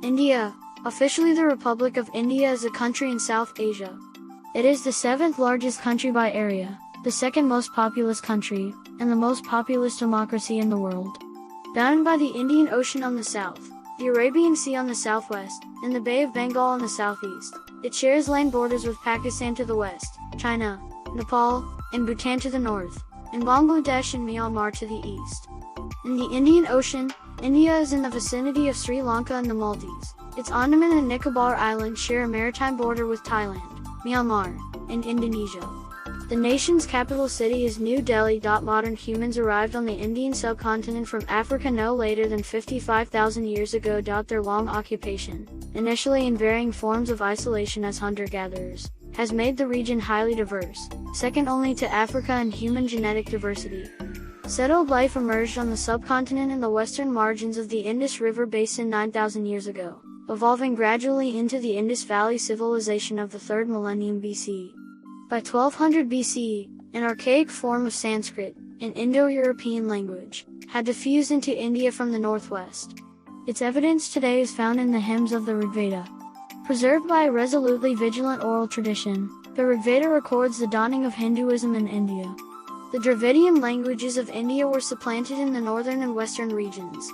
India, officially the Republic of India, is a country in South Asia. It is the 7th largest country by area, the 2nd most populous country, and the most populous democracy in the world. Bounded by the Indian Ocean on the south, the Arabian Sea on the southwest, and the Bay of Bengal on the southeast, it shares land borders with Pakistan to the west, China, Nepal, and Bhutan to the north, and Bangladesh and Myanmar to the east. In the Indian Ocean, India is in the vicinity of Sri Lanka and the Maldives. Its Andaman and Nicobar Islands share a maritime border with Thailand, Myanmar, and Indonesia. The nation's capital city is New Delhi. Modern humans arrived on the Indian subcontinent from Africa no later than 55,000 years ago. Their long occupation, initially in varying forms of isolation as hunter-gatherers, has made the region highly diverse, second only to Africa in human genetic diversity. Settled life emerged on the subcontinent in the western margins of the Indus River basin 9,000 years ago, evolving gradually into the Indus Valley civilization of the 3rd millennium BC. By 1200 BC, an archaic form of Sanskrit, an Indo-European language, had diffused into India from the northwest. Its evidence today is found in the hymns of the Rigveda. Preserved by a resolutely vigilant oral tradition, the Rigveda records the dawning of Hinduism in India. The Dravidian languages of India were supplanted in the northern and western regions.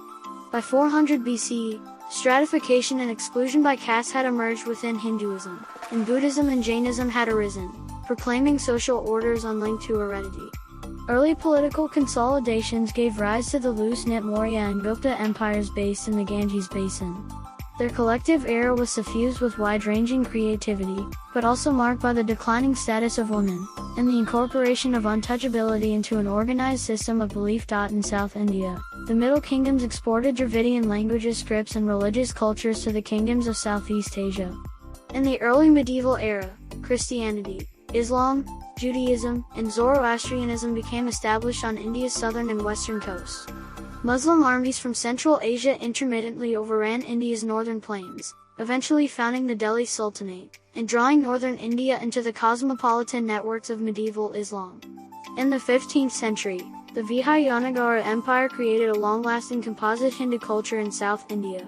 By 400 BC, stratification and exclusion by caste had emerged within Hinduism, and Buddhism and Jainism had arisen, proclaiming social orders unlinked to heredity. Early political consolidations gave rise to the loose-knit Maurya and Gupta empires based in the Ganges basin. Their collective era was suffused with wide-ranging creativity, but also marked by the declining status of women, and the incorporation of untouchability into an organized system of belief. In South India, the Middle Kingdoms exported Dravidian languages, scripts, and religious cultures to the kingdoms of Southeast Asia. In the early medieval era, Christianity, Islam, Judaism, and Zoroastrianism became established on India's southern and western coasts. Muslim armies from Central Asia intermittently overran India's northern plains, eventually founding the Delhi Sultanate, and drawing northern India into the cosmopolitan networks of medieval Islam. In the 15th century, the Vijayanagara Empire created a long-lasting composite Hindu culture in South India.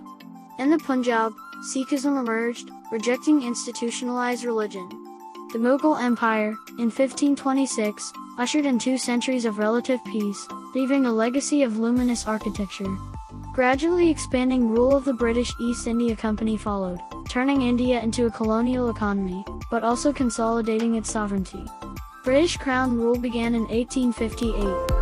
In the Punjab, Sikhism emerged, rejecting institutionalized religion. The Mughal Empire, in 1526, ushered in 2 centuries of relative peace, leaving a legacy of luminous architecture. Gradually expanding rule of the British East India Company followed, turning India into a colonial economy, but also consolidating its sovereignty. British Crown rule began in 1858.